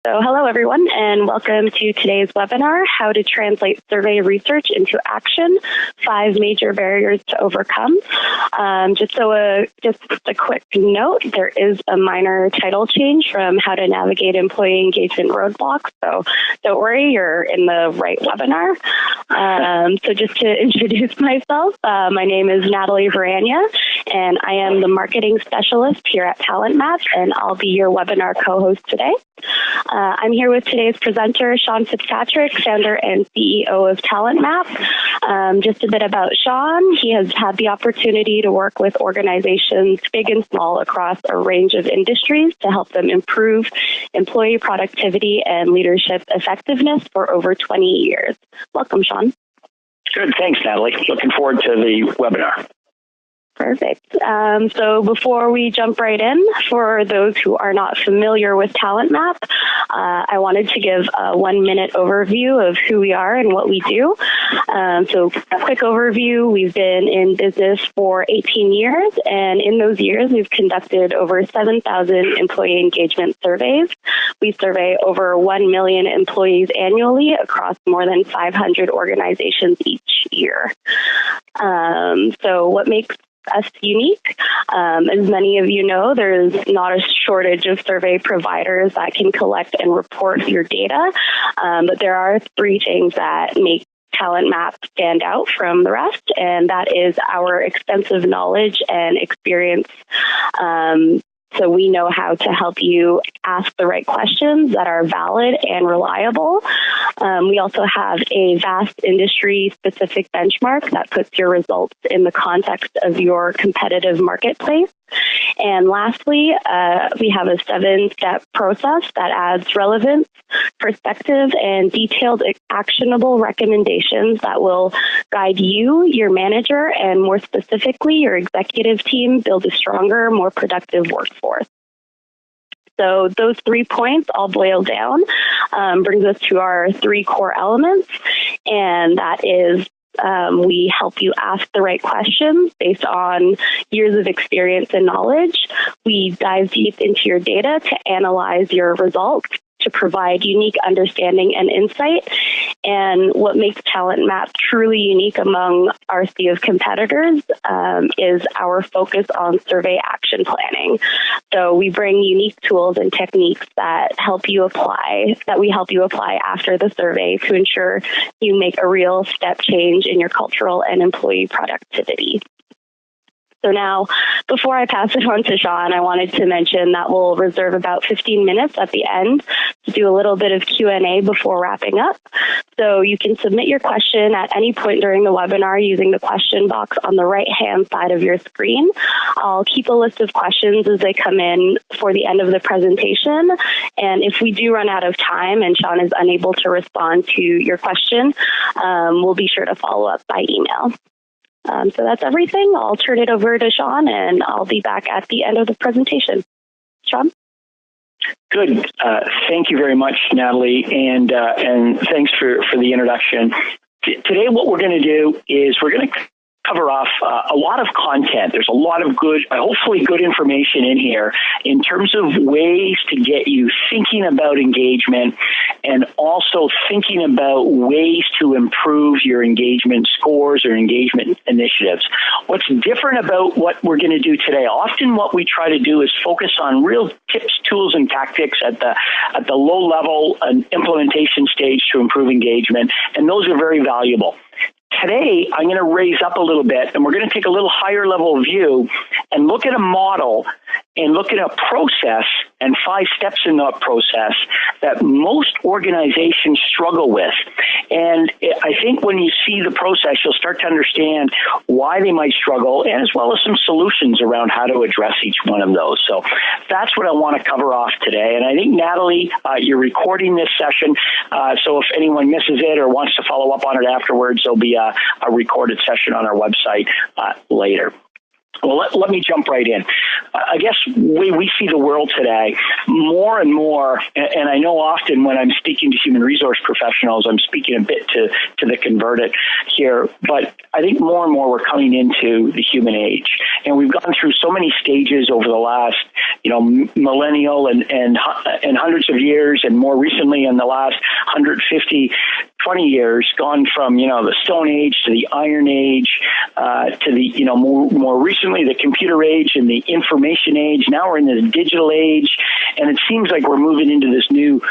So hello everyone and welcome to today's webinar, How to Translate Survey Research into Action, 5 Major Barriers to Overcome. Just a quick note, there is a minor title change from How to Navigate Employee Engagement Roadblocks, so don't worry, you're in the right webinar. So just to introduce myself, my name is Natalie Varanya and I am the Marketing Specialist here at TalentMap and I'll be your webinar co-host today. I'm here with today's presenter, Sean Fitzpatrick, founder and CEO of TalentMap. Just a bit about Sean. He has had the opportunity to work with organizations big and small across a range of industries to help them improve employee productivity and leadership effectiveness for over 20 years. Welcome, Sean. Good. Thanks, Natalie. Looking forward to the webinar. Perfect. So before we jump right in, for those who are not familiar with TalentMap, I wanted to give a 1-minute overview of who we are and what we do. So quick overview, we've been in business for 18 years, and in those years, we've conducted over 7,000 employee engagement surveys. We survey over 1 million employees annually across more than 500 organizations each year. So what makes us unique? As many of you know, there's not a shortage of survey providers that can collect and report your data, but there are 3 things that make TalentMap stand out from the rest, and that is our extensive knowledge and experience. So we know how to help you ask the right questions that are valid and reliable. We also have a vast industry-specific benchmark that puts your results in the context of your competitive marketplace. And lastly, we have a 7-step process that adds relevance, perspective, and detailed actionable recommendations that will guide you, your manager, and more specifically, your executive team build a stronger, more productive workforce. So those 3 points all boil down, brings us to our 3 core elements, and that is we help you ask the right questions based on years of experience and knowledge. We dive deep into your data to analyze your results, to provide unique understanding and insight. And what makes TalentMap truly unique among our sea of competitors is our focus on survey action planning. So we bring unique tools and techniques that we help you apply after the survey to ensure you make a real step change in your cultural and employee productivity. So now, before I pass it on to Sean, I wanted to mention that we'll reserve about 15 minutes at the end to do a little bit of Q&A before wrapping up. So you can submit your question at any point during the webinar using the question box on the right-hand side of your screen. I'll keep a list of questions as they come in for the end of the presentation. And if we do run out of time and Sean is unable to respond to your question, we'll be sure to follow up by email. So that's everything. I'll turn it over to Sean, and I'll be back at the end of the presentation. Sean? Good. Thank you very much, Natalie, and thanks for the introduction. Today, what we're going to do is we're going to cover off a lot of content. There's a lot of good, hopefully good information in here in terms of ways to get you thinking about engagement and also thinking about ways to improve your engagement scores or engagement initiatives. What's different about what we're going to do today, often what we try to do is focus on real tips, tools, and tactics at the low level and implementation stage to improve engagement, and those are very valuable. Today, I'm going to raise up a little bit, and we're going to take a little higher level view and look at a model and look at a process and 5 steps in that process that most organizations struggle with. And I think when you see the process, you'll start to understand why they might struggle, and as well as some solutions around how to address each one of those. So that's what I want to cover off today. And I think, Natalie, you're recording this session, so if anyone misses it or wants to follow up on it afterwards, there'll be a recorded session on our website later. Well, let me jump right in. I guess the way we see the world today, more and more, and I know often when I'm speaking to human resource professionals, I'm speaking a bit to the converted here, but I think more and more we're coming into the human age. And we've gone through so many stages over the last, millennial and hundreds of years, and more recently in the last 150, 20 years, gone from, the Stone Age to the Iron Age, to the, more recently the computer age and the information age. Now we're in the digital age, and it seems like we're moving into this new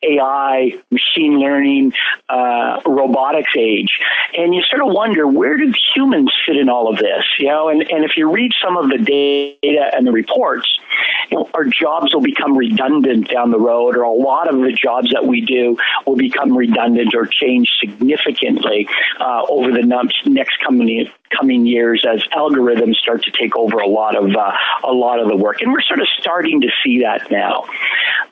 AI, machine learning, robotics age. And you sort of wonder, where do humans fit in all of this? And if you read some of the data and the reports, our jobs will become redundant down the road, or a lot of the jobs that we do will become redundant or change significantly over the next coming years as algorithms start to take over a lot of the work. And we're sort of starting to see that now.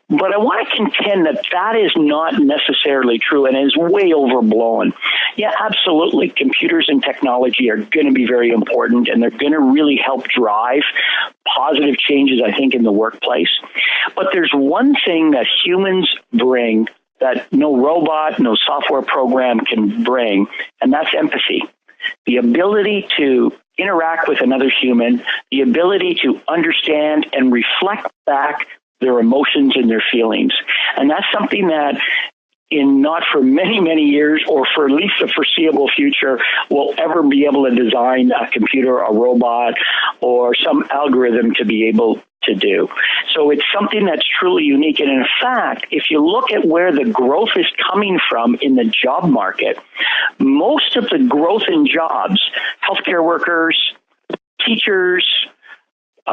But I want to contend that is not necessarily true and is way overblown. Yeah, absolutely. Computers and technology are going to be very important, and they're going to really help drive positive changes, I think, in the workplace. But there's one thing that humans bring that no robot, no software program can bring, and that's empathy. The ability to interact with another human, the ability to understand and reflect back their emotions and their feelings. And that's something that not for many, many years, or for at least the foreseeable future, will ever be able to design a computer, a robot, or some algorithm to be able to do. So it's something that's truly unique. And in fact, if you look at where the growth is coming from in the job market, most of the growth in jobs, healthcare workers, teachers,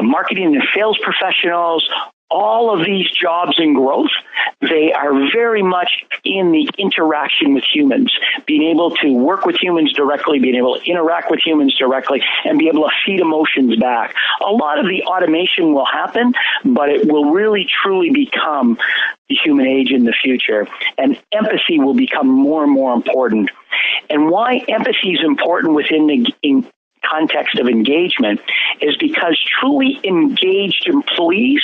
marketing and sales professionals, all of these jobs in growth, they are very much in the interaction with humans, being able to work with humans directly, being able to interact with humans directly, and be able to feed emotions back. A lot of the automation will happen, but it will really truly become the human age in the future, and empathy will become more and more important. And why empathy is important within the context of engagement is because truly engaged employees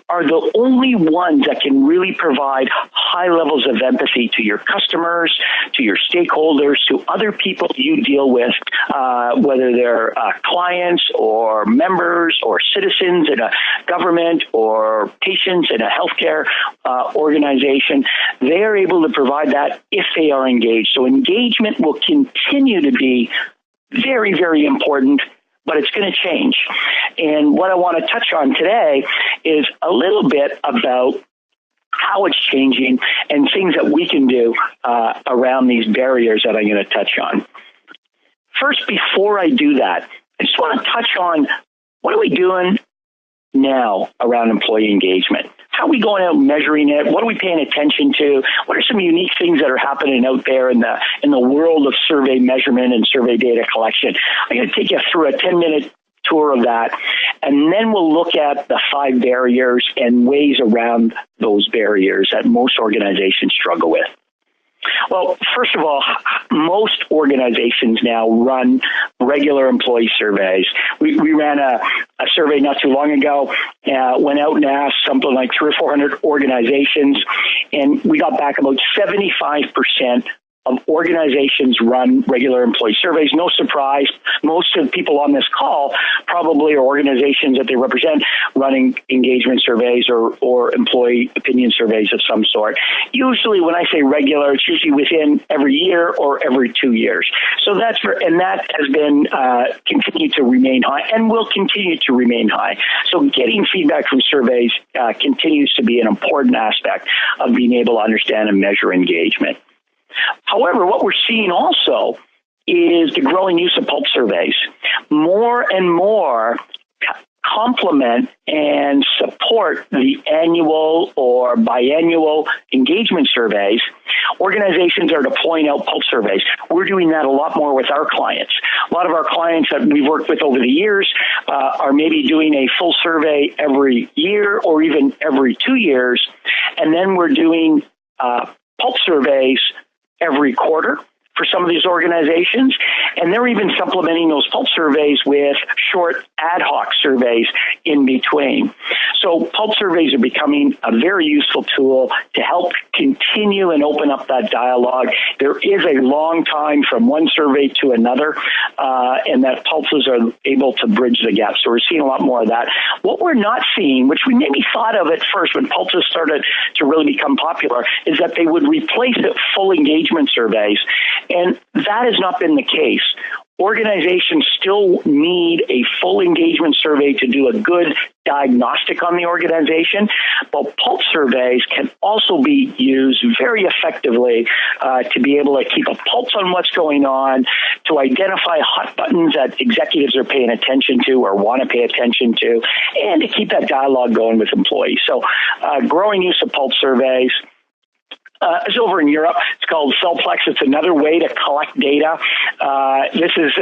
are the only ones that can really provide high levels of empathy to your customers, to your stakeholders, to other people you deal with, whether they're clients or members or citizens in a government or patients in a healthcare organization. They are able to provide that if they are engaged. So engagement will continue to be very, very important, but it's going to change. And what I want to touch on today is a little bit about how it's changing and things that we can do around these barriers that I'm going to touch on. First, before I do that, I just want to touch on what are we doing now around employee engagement? How are we going out measuring it? What are we paying attention to? What are some unique things that are happening out there in the world of survey measurement and survey data collection? I'm going to take you through a 10-minute tour of that, and then we'll look at the 5 barriers and ways around those barriers that most organizations struggle with. Well, first of all, most organizations now run regular employee surveys. We ran a survey not too long ago, went out and asked something like 300 or 400 organizations, and we got back about 75% of organizations run regular employee surveys. No surprise, most of the people on this call probably are organizations that they represent running engagement surveys or employee opinion surveys of some sort. Usually when I say regular, it's usually within every year or every 2 years. So that has been continued to remain high and will continue to remain high. So getting feedback from surveys continues to be an important aspect of being able to understand and measure engagement. However, what we're seeing also is the growing use of pulse surveys. More and more complement and support the annual or biannual engagement surveys. Organizations are deploying out pulse surveys. We're doing that a lot more with our clients. A lot of our clients that we've worked with over the years are maybe doing a full survey every year or even every 2 years, and then we're doing pulse surveys every quarter, for some of these organizations, and they're even supplementing those pulse surveys with short ad hoc surveys in between. So pulse surveys are becoming a very useful tool to help continue and open up that dialogue. There is a long time from one survey to another, and that pulses are able to bridge the gap. So we're seeing a lot more of that. What we're not seeing, which we maybe thought of at first when pulses started to really become popular, is that they would replace full engagement surveys, and that has not been the case. Organizations still need a full engagement survey to do a good diagnostic on the organization, but pulse surveys can also be used very effectively to be able to keep a pulse on what's going on, to identify hot buttons that executives are paying attention to or want to pay attention to, and to keep that dialogue going with employees. So growing use of pulse surveys. It's over in Europe. It's called Cellplex. It's another way to collect data. This is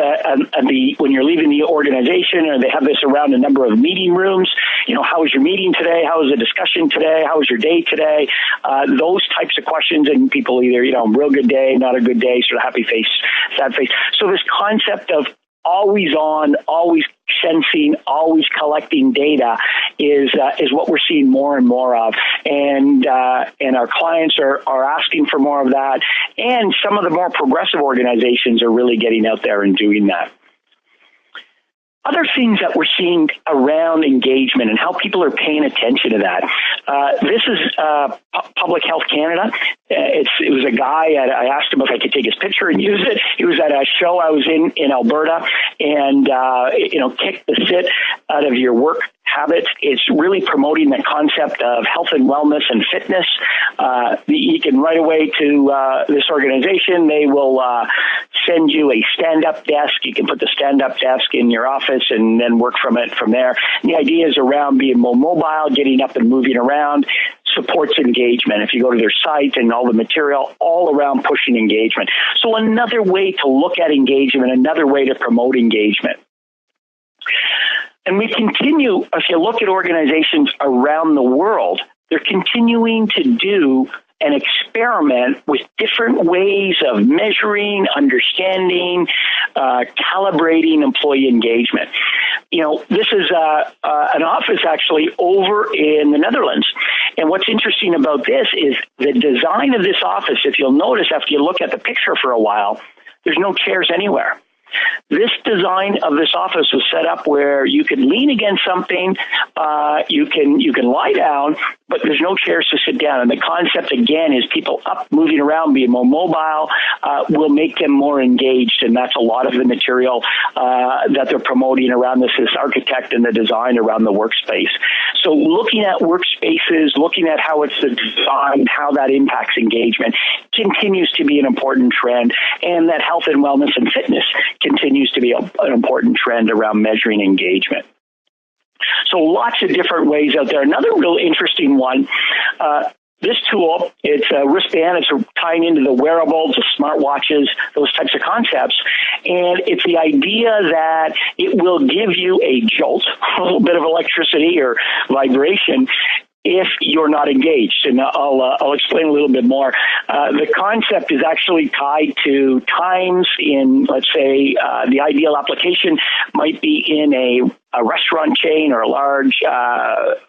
when you're leaving the organization, or they have this around a number of meeting rooms. How was your meeting today? How was the discussion today? How was your day today? Those types of questions, and people either, real good day, not a good day, sort of happy face, sad face. So this concept of always on, always sensing, always collecting data is what we're seeing more and more of, and our clients are asking for more of that, and some of the more progressive organizations are really getting out there and doing that. Other things that we're seeing around engagement and how people are paying attention to that. This is Public Health Canada. It was a guy, I asked him if I could take his picture and use it. He was at a show I was in Alberta, and, kick the sit out of your work habits. It's really promoting the concept of health and wellness and fitness. You can right away to this organization. They will send you a stand-up desk. You can put the stand-up desk in your office and then work from there. And the idea is around being more mobile, getting up and moving around, supports engagement. If you go to their site and all the material, all around pushing engagement. So another way to look at engagement, another way to promote engagement. And we continue, if you look at organizations around the world, they're continuing to do and experiment with different ways of measuring, understanding, calibrating employee engagement. This is an office actually over in the Netherlands. And what's interesting about this is the design of this office. If you'll notice, after you look at the picture for a while, there's no chairs anywhere. This design of this office was set up where you could lean against something, you can lie down, but there's no chairs to sit down. And the concept, again, is people up, moving around, being more mobile, will make them more engaged. And that's a lot of the material that they're promoting around this architect and the design around the workspace. So looking at workspaces, looking at how it's designed, how that impacts engagement continues to be an important trend, and that health and wellness and fitness continues to be an important trend around measuring engagement. So lots of different ways out there. Another real interesting one, this tool, it's a wristband, it's tying into the wearables, the smartwatches, those types of concepts. And it's the idea that it will give you a jolt, a little bit of electricity or vibration, if you're not engaged. And I'll explain a little bit more. The concept is actually tied to times in, let's say, the ideal application might be in a restaurant chain or a large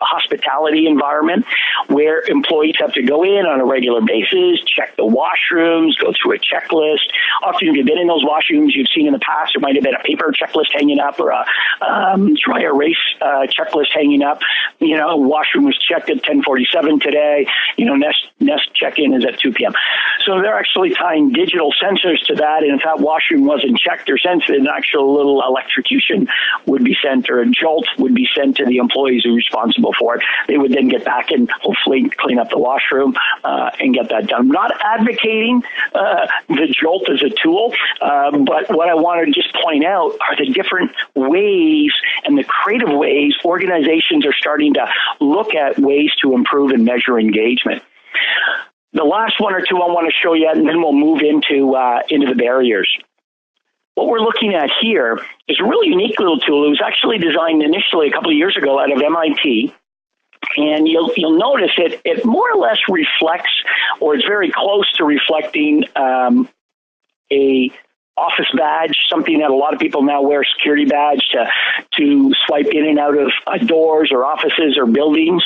hospitality environment where employees have to go in on a regular basis, check the washrooms, go through a checklist. Often if you've been in those washrooms you've seen in the past, there might have been a paper checklist hanging up or a dry erase checklist hanging up. Washroom was checked at 10:47 today. Next check-in is at 2 p.m. So they're actually tying digital sensors to that, and if that washroom wasn't checked or sensed, an actual little electrocution would be sent, or a jolt would be sent to the employees who are responsible for it. They would then get back and hopefully clean up the washroom and get that done. I'm not advocating the jolt as a tool, but what I want to just point out are the different ways and the creative ways organizations are starting to look at ways to improve and measure engagement. The last one or two I want to show you, and then we'll move into the barriers. What we're looking at here is a really unique little tool. It was actually designed initially a couple of years ago out of MIT. And you'll notice it more or less reflects, or it's very close to reflecting a office badge, something that a lot of people now wear, security badge to swipe in and out of doors or offices or buildings.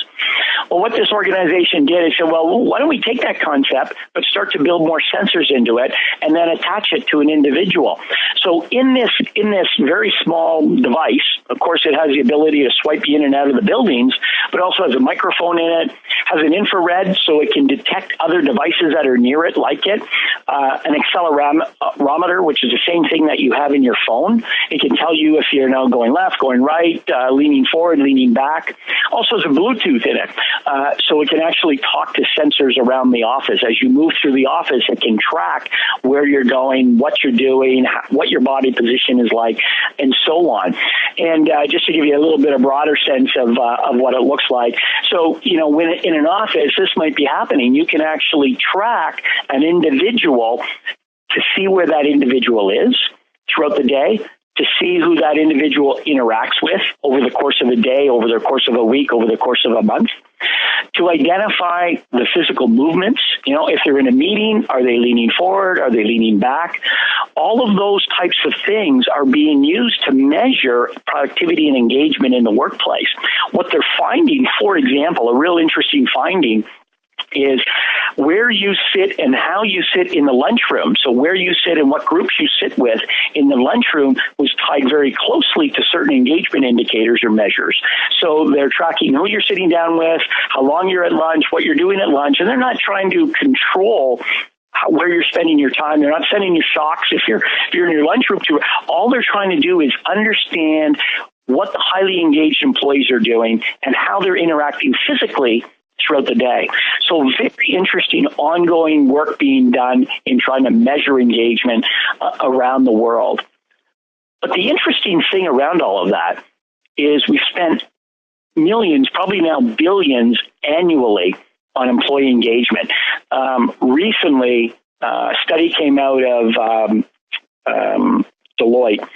Well, what this organization did is said, well, why don't we take that concept, but start to build more sensors into it and then attach it to an individual. So in this very small device, of course, it has the ability to swipe you in and out of the buildings, but also has a microphone in it, has an infrared so it can detect other devices that are near it, like it, an accelerometer, which is the same thing that you have in your phone. It can tell you if you're now going left, going right, leaning forward, leaning back. Also has a Bluetooth in it, so it can actually talk to sensors around the office. As you move through the office, it can track where you're going, what you're doing, what your body position is like, and so on. And just to give you a little bit of broader sense of what it looks like. So, when in an office, this might be happening. You can actually track an individual to see where that individual is throughout the day, to see who that individual interacts with over the course of a day, over the course of a week, over the course of a month, to identify the physical movements. If they're in a meeting, are they leaning forward? Are they leaning back? All of those types of things are being used to measure productivity and engagement in the workplace. What they're finding, for example, a real interesting finding is where you sit and how you sit in the lunchroom. So where you sit and what groups you sit with in the lunchroom was tied very closely to certain engagement indicators or measures. So they're tracking who you're sitting down with, how long you're at lunch, what you're doing at lunch, and they're not trying to control where you're spending your time. They're not sending you shocks if you're in your lunchroom. All they're trying to do is understand what the highly engaged employees are doing and how they're interacting physically throughout the day. So very interesting ongoing work being done in trying to measure engagement around the world. But the interesting thing around all of that is we've spent millions, probably now billions annually on employee engagement. Recently, a study came out of Deloitte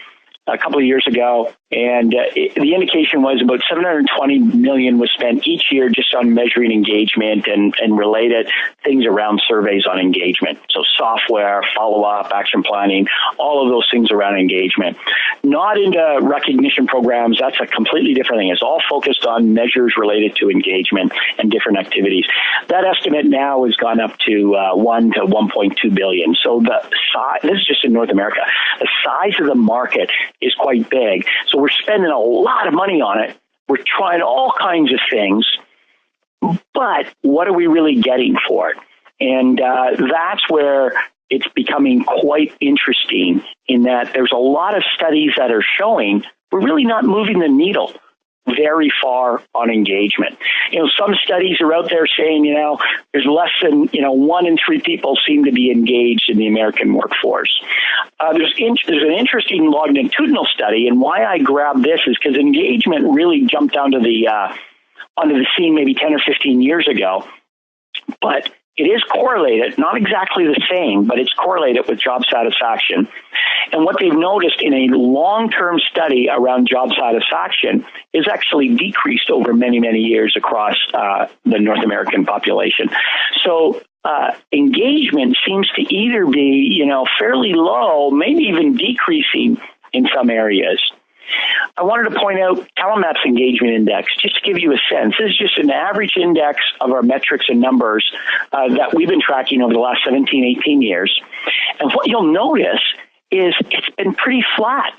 a couple of years ago, and the indication was about $720 million was spent each year just on measuring engagement and related things around surveys on engagement. So software, follow-up, action planning, all of those things around engagement. Not into recognition programs. That's a completely different thing. It's all focused on measures related to engagement and different activities. That estimate now has gone up to 1 to 1.2 billion. So the size, this is just in North America, the size of the market is quite big. So we're spending a lot of money on it. We're trying all kinds of things, but what are we really getting for it? And that's where it's becoming quite interesting in that there's a lot of studies that are showing we're really not moving the needle very far on engagement. Some studies are out there saying, there's less than, 1 in 3 people seem to be engaged in the American workforce. There's an interesting longitudinal study, and why I grabbed this is because engagement really jumped onto the scene maybe 10 or 15 years ago, but it is correlated, not exactly the same, but it's correlated with job satisfaction. And what they've noticed in a long-term study around job satisfaction is actually decreased over many, many years across the North American population. So engagement seems to either be, fairly low, maybe even decreasing in some areas. I wanted to point out TalentMap's engagement index, just to give you a sense. This is just an average index of our metrics and numbers that we've been tracking over the last 17, 18 years. And what you'll notice is it's been pretty flat.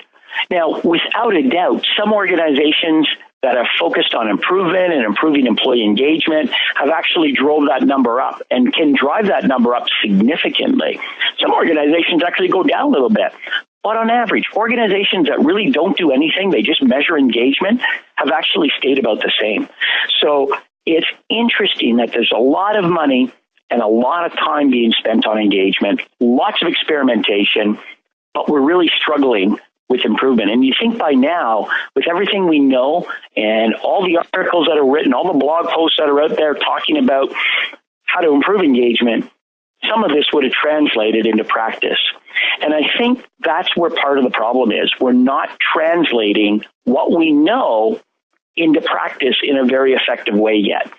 Now, without a doubt, some organizations that are focused on improvement and improving employee engagement have actually drove that number up and can drive that number up significantly. Some organizations actually go down a little bit. But on average, organizations that really don't do anything, they just measure engagement, have actually stayed about the same. So it's interesting that there's a lot of money and a lot of time being spent on engagement, lots of experimentation, but we're really struggling with improvement. And you think by now, with everything we know and all the articles that are written, all the blog posts that are out there talking about how to improve engagement, some of this would have translated into practice. And I think that's where part of the problem is. We're not translating what we know into practice in a very effective way yet.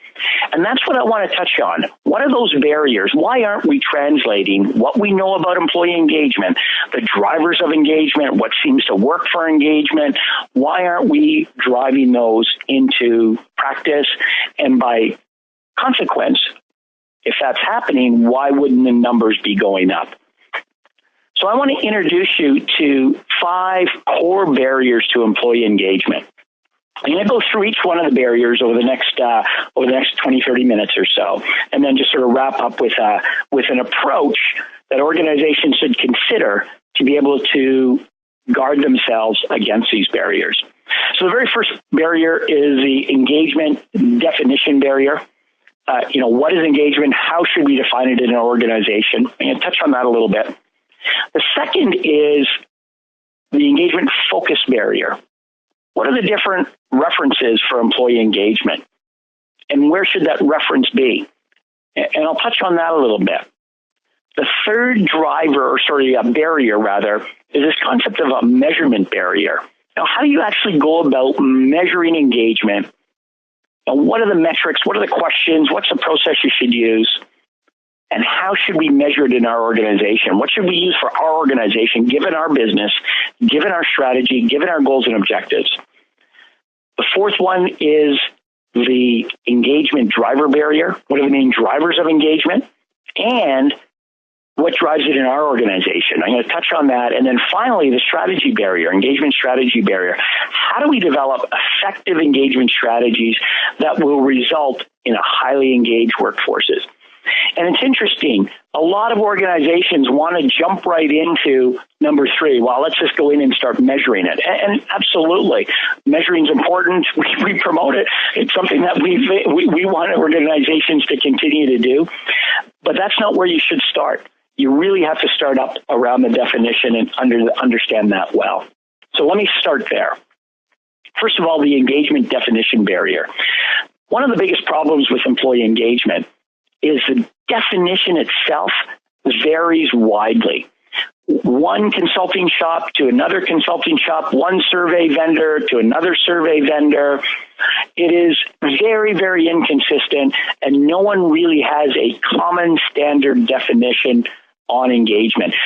And that's what I want to touch on. What are those barriers? Why aren't we translating what we know about employee engagement, the drivers of engagement, what seems to work for engagement? Why aren't we driving those into practice? And by consequence, if that's happening, why wouldn't the numbers be going up? So I want to introduce you to 5 core barriers to employee engagement. I'm going to go through each one of the barriers over the next 20, 30 minutes or so, and then just sort of wrap up with an approach that organizations should consider to be able to guard themselves against these barriers. So the very first barrier is the engagement definition barrier. What is engagement? How should we define it in an organization? I'm going to touch on that a little bit. The second is the engagement focus barrier. What are the different references for employee engagement? And where should that reference be? And I'll touch on that a little bit. The third barrier rather, is this concept of a measurement barrier. Now, how do you actually go about measuring engagement? Now, what are the metrics? What are the questions? What's the process you should use? And how should we measure it in our organization? What should we use for our organization, given our business, given our strategy, given our goals and objectives? The fourth one is the engagement driver barrier. What are the main drivers of engagement? And what drives it in our organization? I'm going to touch on that. And then finally, the strategy barrier, engagement strategy barrier. How do we develop effective engagement strategies that will result in a highly engaged workforces? And it's interesting, a lot of organizations want to jump right into number 3. Well, let's just go in and start measuring it. And absolutely, measuring is important. We promote it. It's something that we want organizations to continue to do. But that's not where you should start. You really have to start up around the definition and understand that well. So let me start there. First of all, the engagement definition barrier. One of the biggest problems with employee engagement is the definition itself varies widely. One consulting shop to another consulting shop, one survey vendor to another survey vendor. It is very, very inconsistent, and no one really has a common standard definition on engagement.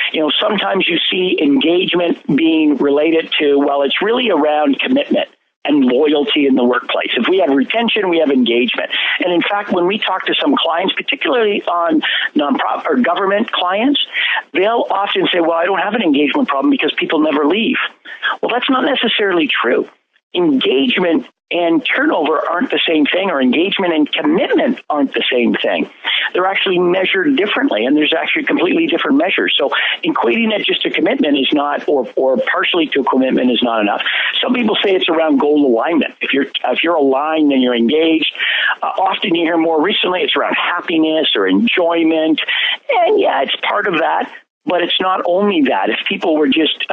Sometimes you see engagement being related to, well, it's really around commitment and loyalty in the workplace. If we have retention, we have engagement. And in fact, when we talk to some clients, particularly on nonprofit or government clients, they'll often say, well, I don't have an engagement problem because people never leave. Well, that's not necessarily true. Engagement and turnover aren't the same thing, or engagement and commitment aren't the same thing. They're actually measured differently, and there's actually completely different measures. So equating it just to commitment is not, or partially to commitment is not enough. Some people say it's around goal alignment. If you're aligned, then you're engaged. Often you hear more recently it's around happiness or enjoyment, and yeah, it's part of that. But it's not only that. If people were just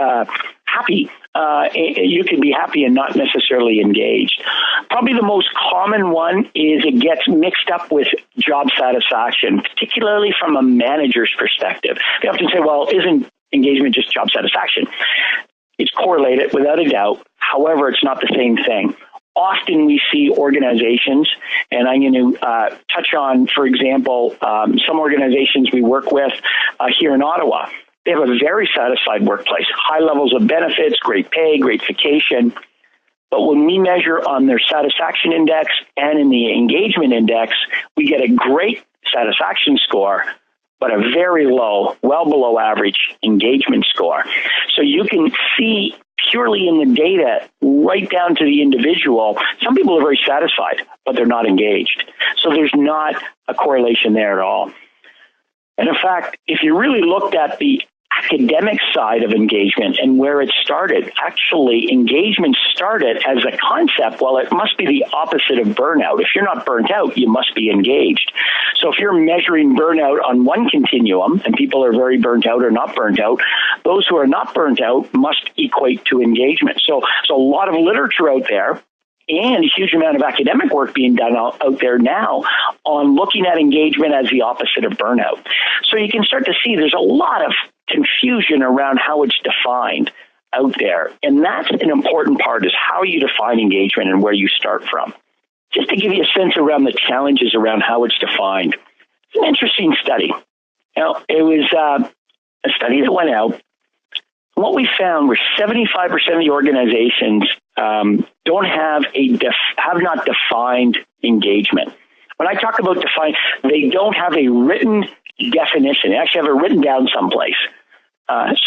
happy, you could be happy and not necessarily engaged. Probably the most common one is it gets mixed up with job satisfaction, particularly from a manager's perspective. They often say, well, isn't engagement just job satisfaction? It's correlated without a doubt. However, it's not the same thing. Often we see organizations, and I'm going to touch on, for example, some organizations we work with here in Ottawa. They have a very satisfied workplace, high levels of benefits, great pay, great vacation. But when we measure on their satisfaction index and in the engagement index, we get a great satisfaction score, but a very low, well below average engagement score. So you can see purely in the data, right down to the individual, some people are very satisfied, but they're not engaged. So there's not a correlation there at all. And in fact, if you really looked at the academic side of engagement and where it started, actually engagement started as a concept. Well, it must be the opposite of burnout. If you're not burnt out, you must be engaged. So if you're measuring burnout on one continuum and people are very burnt out or not burnt out, those who are not burnt out must equate to engagement. So a lot of literature out there and a huge amount of academic work being done out there now on looking at engagement as the opposite of burnout. So you can start to see there's a lot of confusion around how it's defined. out there. And that's an important part, is how you define engagement and where you start from. Just to give you a sense around the challenges around how it's defined. It's an interesting study. It was a study that went out. What we found was 75% of the organizations don't have have not defined engagement. When I talk about define, they don't have a written definition. They actually have it written down someplace.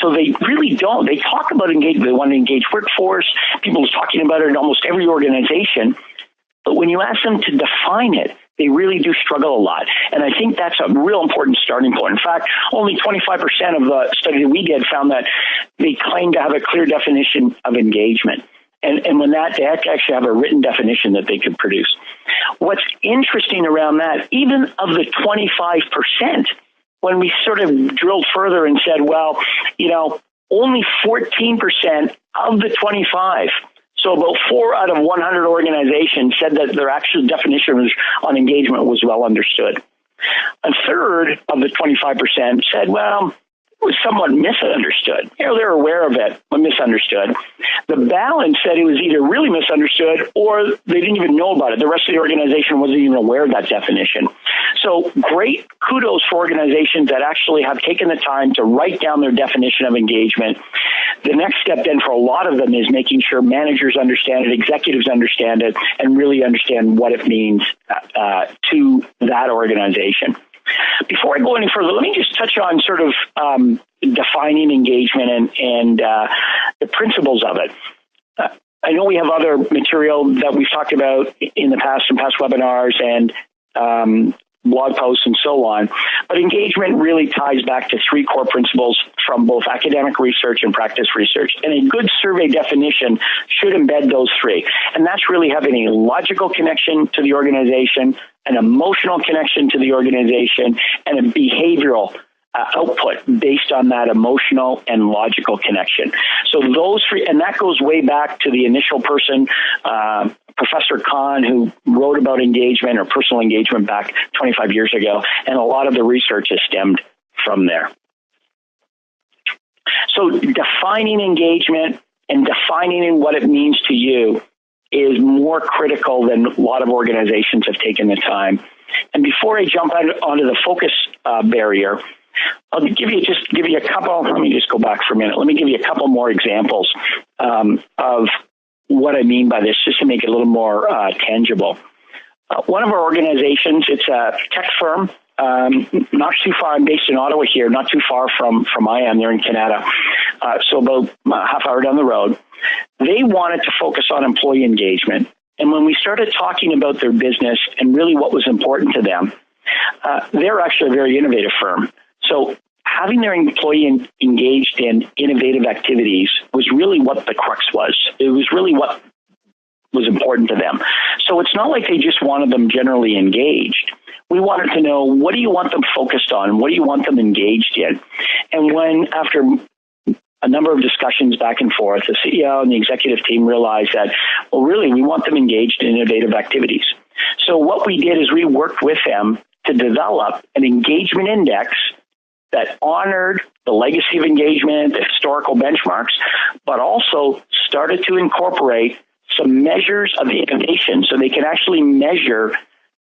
So they really don't. They talk about engagement. They want to engage workforce. People are talking about it in almost every organization. But when you ask them to define it, they really do struggle a lot. And I think that's a real important starting point. In fact, only 25% of the study that we did found that they claim to have a clear definition of engagement. And when that, they actually have a written definition that they could produce. What's interesting around that, even of the 25%, when we sort of drilled further and said, well, only 14% of the 25, so about 4 out of 100 organizations said that their actual definition on engagement was well understood. A third of the 25% said, well, it was somewhat misunderstood. They're aware of it, but misunderstood. The balance said it was either really misunderstood or they didn't even know about it. The rest of the organization wasn't even aware of that definition. So great kudos for organizations that actually have taken the time to write down their definition of engagement. The next step then for a lot of them is making sure managers understand it, executives understand it, and really understand what it means to that organization. Before I go any further, let me just touch on sort of defining engagement and the principles of it. I know we have other material that we've talked about in the past, in past webinars and blog posts and so on, but engagement really ties back to 3 core principles from both academic research and practice research. And a good survey definition should embed those 3. And that's really having a logical connection to the organization, an emotional connection to the organization, and a behavioral output based on that emotional and logical connection. So those 3, and that goes way back to the initial person, Professor Kahn, who wrote about engagement or personal engagement back 25 years ago, and a lot of the research has stemmed from there. So defining engagement and defining what it means to you is more critical than a lot of organizations have taken the time. And before I jump onto the focus barrier, I'll give you a couple. Let me just go back for a minute. Let me give you a couple more examples of what I mean by this, just to make it a little more tangible. One of our organizations, it's a tech firm, not too far. I'm based in Ottawa here, not too far from I am. They're in Canada, so about a half hour down the road. They wanted to focus on employee engagement. And when we started talking about their business and really what was important to them, they're actually a very innovative firm. So having their employee engaged in innovative activities was really what the crux was. It was really what was important to them. So it's not like they just wanted them generally engaged. We wanted to know, what do you want them focused on? What do you want them engaged in? And when, after a number of discussions back and forth, the CEO and the executive team realized that, well, really, we want them engaged in innovative activities. So what we did is we worked with them to develop an engagement index that honored the legacy of engagement, the historical benchmarks, but also started to incorporate some measures of innovation so they can actually measure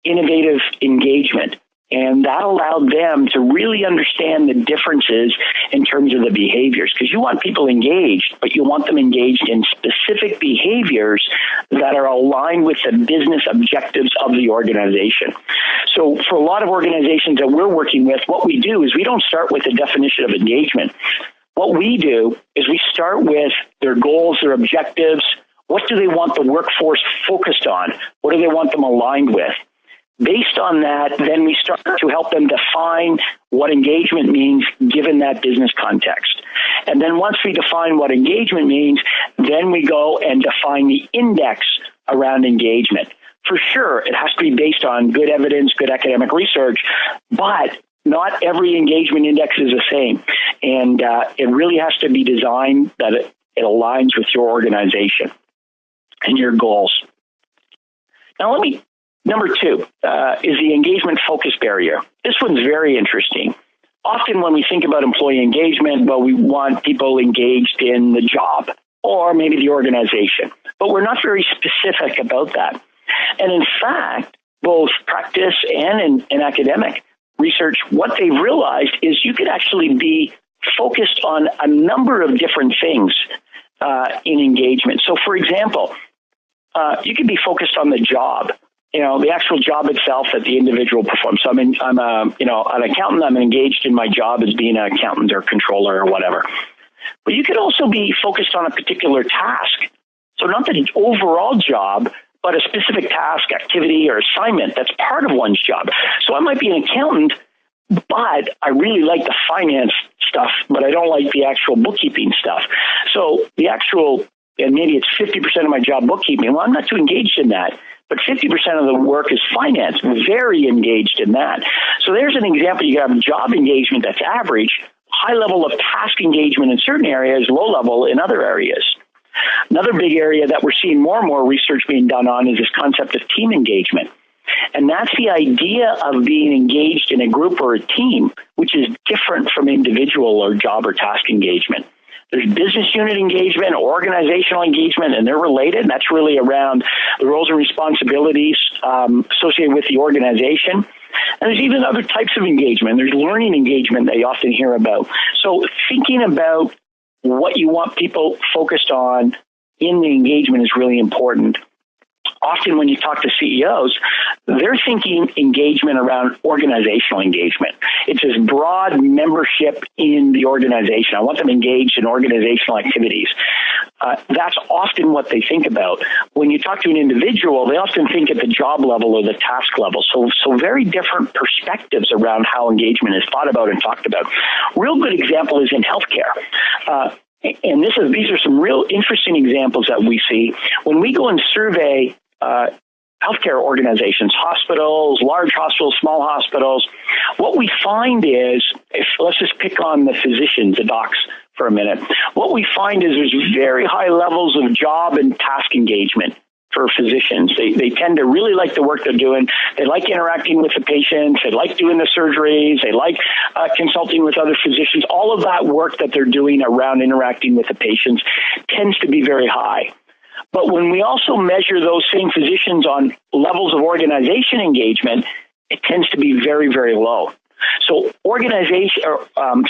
innovative engagement. And that allowed them to really understand the differences in terms of the behaviors, because you want people engaged, but you want them engaged in specific behaviors that are aligned with the business objectives of the organization. So for a lot of organizations that we're working with, what we do is we don't start with a definition of engagement. What we do is we start with their goals, their objectives. What do they want the workforce focused on? What do they want them aligned with? Based on that, then we start to help them define what engagement means given that business context. And then once we define what engagement means, then we go and define the index around engagement. For sure, it has to be based on good evidence, good academic research, but not every engagement index is the same. And it really has to be designed that it aligns with your organization and your goals. Now, number 2 is the engagement focus barrier. This one's very interesting. often when we think about employee engagement, well, we want people engaged in the job or maybe the organization, but we're not very specific about that. And in fact, both practice and in academic research, what they've realized is you could actually be focused on a number of different things in engagement. So, for example, you could be focused on the job, the actual job itself that the individual performs. So, I'm an accountant. I'm engaged in my job as being an accountant or controller or whatever. But you could also be focused on a particular task. So, not the overall job, but a specific task, activity, or assignment that's part of one's job. So I might be an accountant, but I really like the finance stuff, but I don't like the actual bookkeeping stuff. So the actual, and maybe it's 50% of my job bookkeeping. Well, I'm not too engaged in that, but 50% of the work is finance. I'm very engaged in that. So there's an example. You have job engagement that's average, high level of task engagement in certain areas, low level in other areas. Another big area that we're seeing more and more research being done on is this concept of team engagement. And that's the idea of being engaged in a group or a team, which is different from individual or job or task engagement. There's business unit engagement, organizational engagement, and they're related. And that's really around the roles and responsibilities associated with the organization. And there's even other types of engagement. There's learning engagement that you often hear about. So thinking about what you want people focused on in the engagement is really important. Often when you talk to CEOs, they're thinking engagement around organizational engagement. It's this broad membership in the organization. I want them engaged in organizational activities. That's often what they think about. When you talk to an individual, they often think at the job level or the task level. So very different perspectives around how engagement is thought about and talked about. Real good example is in healthcare. And these are some real interesting examples that we see. When we go and survey healthcare organizations, hospitals, large hospitals, small hospitals, what we find is, let's just pick on the physicians, the docs, for a minute. What we find is there's very high levels of job and task engagement for physicians. They tend to really like the work they're doing. They like interacting with the patients. They like doing the surgeries. They like consulting with other physicians. All of that work that they're doing around interacting with the patients tends to be very high. But when we also measure those same physicians on levels of organization engagement, it tends to be very, very low. So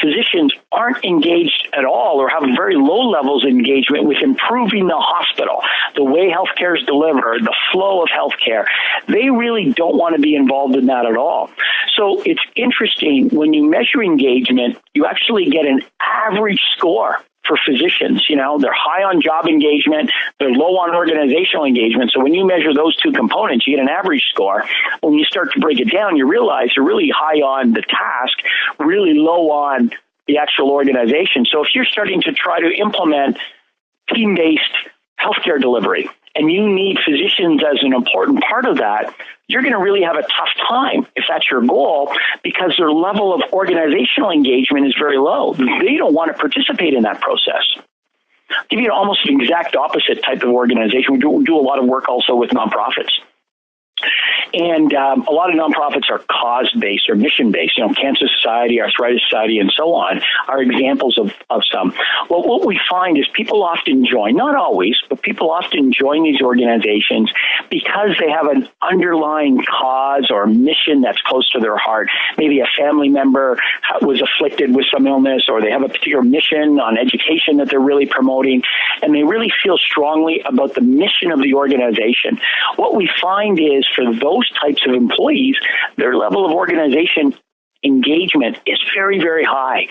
physicians aren't engaged at all or have very low levels of engagement with improving the hospital, the way healthcare is delivered, the flow of healthcare. They really don't want to be involved in that at all. So it's interesting, when you measure engagement, you actually get an average score for physicians. They're high on job engagement, they're low on organizational engagement. So when you measure those two components, you get an average score. When you start to break it down, you realize they're really high on the task, really low on the actual organization. So if you're starting to try to implement team-based healthcare delivery, and you need physicians as an important part of that, you're going to really have a tough time if that's your goal, because their level of organizational engagement is very low. They don't want to participate in that process. I'll give you almost an exact opposite type of organization. We do a lot of work also with nonprofits. And a lot of nonprofits are cause-based or mission-based. Cancer Society, Arthritis Society, and so on are examples of some. Well, what we find is people often join, not always, but people often join these organizations because they have an underlying cause or mission that's close to their heart. Maybe a family member was afflicted with some illness, or they have a particular mission on education that they're really promoting, and they really feel strongly about the mission of the organization. What we find is, for those types of employees, their level of organization engagement is very, very high.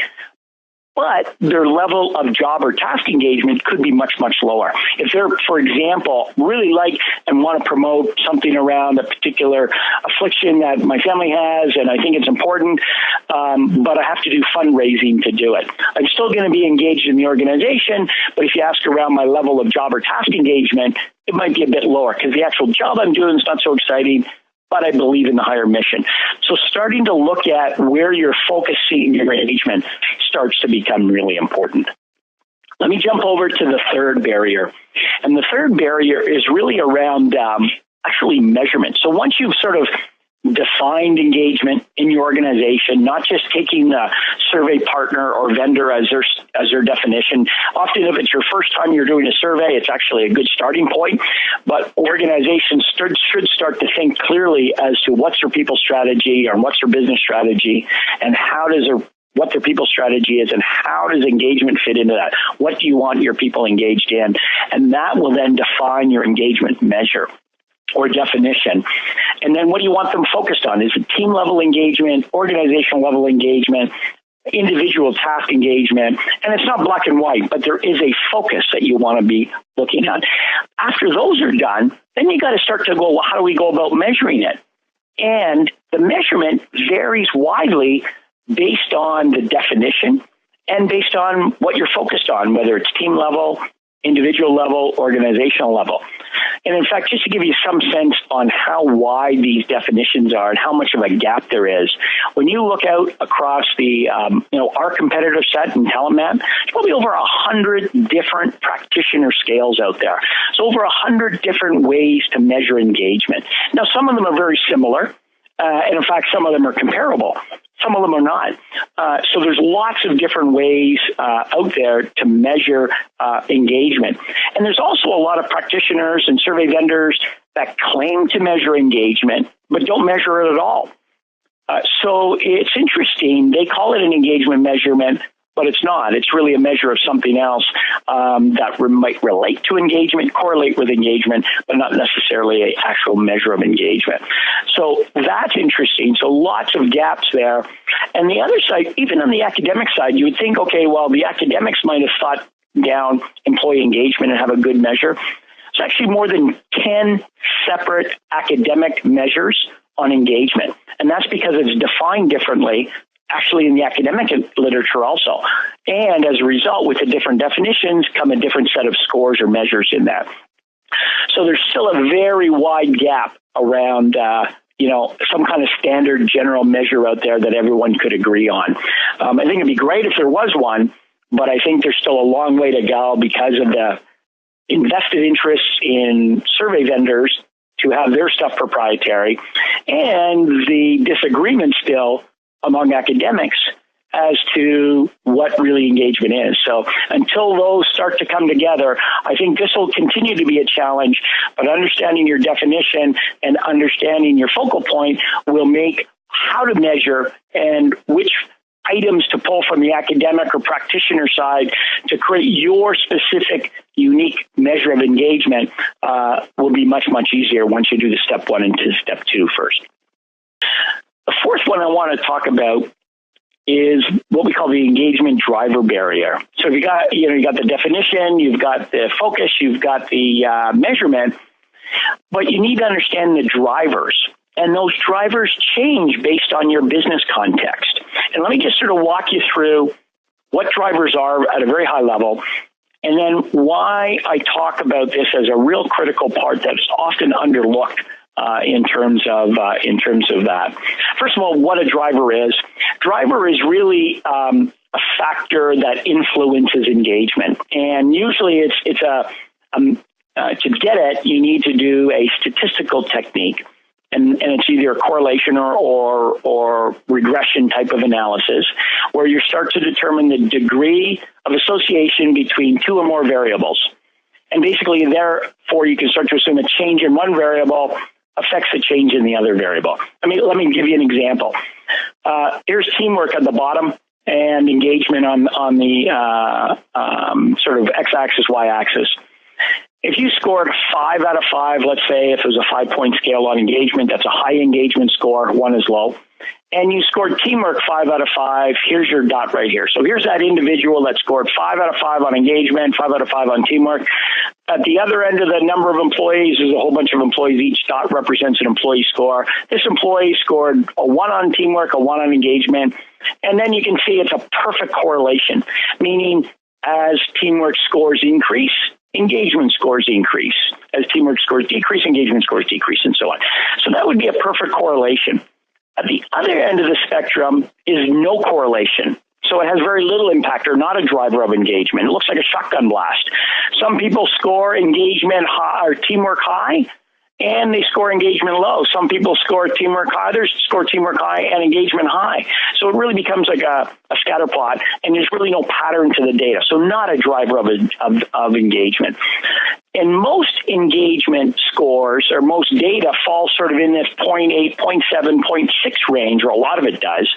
But their level of job or task engagement could be much, much lower. If they're, for example, really like and want to promote something around a particular affliction that my family has, and I think it's important, but I have to do fundraising to do it, I'm still going to be engaged in the organization, but if you ask around my level of job or task engagement, it might be a bit lower because the actual job I'm doing is not so exciting, but I believe in the higher mission. So starting to look at where you're focusing your engagement starts to become really important. Let me jump over to the third barrier. And the third barrier is really around actually measurement. So once you've sort of defined engagement in your organization, not just taking the survey partner or vendor as their definition. Often if it's your first time you're doing a survey, it's actually a good starting point, but organizations should start to think clearly as to what's their people strategy or what's their business strategy and what their people strategy is and how does engagement fit into that? What do you want your people engaged in? And that will then define your engagement measure or definition. And then what do you want them focused on? Is it team level engagement, organizational level engagement, individual task engagement? And it's not black and white, but there is a focus that you want to be looking at. After those are done, then you got to start to go, well, how do we go about measuring it? And the measurement varies widely based on the definition and based on what you're focused on, whether it's team level, individual level, organizational level. And in fact, just to give you some sense on how wide these definitions are and how much of a gap there is, when you look out across the, our competitor set in TalentMap, there's probably over 100 different practitioner scales out there. So over 100 different ways to measure engagement. Now, some of them are very similar. And in fact, some of them are comparable. Some of them are not. So there's lots of different ways out there to measure engagement. And there's also a lot of practitioners and survey vendors that claim to measure engagement, but don't measure it at all. So it's interesting. They call it an engagement measurement, but it's not. It's really a measure of something else that might relate to engagement, correlate with engagement, but not necessarily an actual measure of engagement. So that's interesting. So lots of gaps there. And the other side, even on the academic side, you would think, okay, well, the academics might have thought down employee engagement and have a good measure. It's actually more than 10 separate academic measures on engagement. And that's because it's defined differently actually in the academic literature also. And as a result, with the different definitions come a different set of scores or measures in that. So there's still a very wide gap around, some kind of standard general measure out there that everyone could agree on. I think it'd be great if there was one, but I think there's still a long way to go because of the invested interests in survey vendors to have their stuff proprietary and the disagreement still among academics as to what really engagement is. So until those start to come together, I think this will continue to be a challenge, but understanding your definition and understanding your focal point will make how to measure and which items to pull from the academic or practitioner side to create your specific unique measure of engagement will be much, much easier once you do the step 1 into step 2 first. The fourth one I want to talk about is what we call the engagement driver barrier. So you got the definition, you've got the focus, you've got the measurement, but you need to understand the drivers. And those drivers change based on your business context. And let me just sort of walk you through what drivers are at a very high level, and then why I talk about this as a real critical part that's often underlooked in terms of that. First of all, what a driver is. Driver is really a factor that influences engagement, and usually it's to get it, you need to do a statistical technique, and it's either a correlation or regression type of analysis, where you start to determine the degree of association between two or more variables, and basically therefore you can start to assume a change in one variable affects a change in the other variable. I mean, let me give you an example. Here's teamwork at the bottom and engagement on the sort of x-axis, y-axis. If you scored 5 out of 5, let's say if it was a 5-point scale on engagement, that's a high engagement score, 1 is low. And you scored teamwork 5 out of 5, here's your dot right here. So here's that individual that scored 5 out of 5 on engagement, 5 out of 5 on teamwork. At the other end of the number of employees, there's a whole bunch of employees. Each dot represents an employee score. This employee scored a 1 on teamwork, a 1 on engagement. And then you can see it's a perfect correlation, meaning as teamwork scores increase, engagement scores increase. As teamwork scores decrease, engagement scores decrease, and so on. So that would be a perfect correlation. At the other end of the spectrum is no correlation. So it has very little impact or not a driver of engagement. It looks like a shotgun blast. Some people score engagement high or teamwork high, and they score engagement low. Some people score teamwork high, others score teamwork high and engagement high. So it really becomes like a scatter plot, and there's really no pattern to the data. So not a driver of engagement. And most engagement scores or most data falls sort of in this 0.8, 0.7, 0.6 range, or a lot of it does,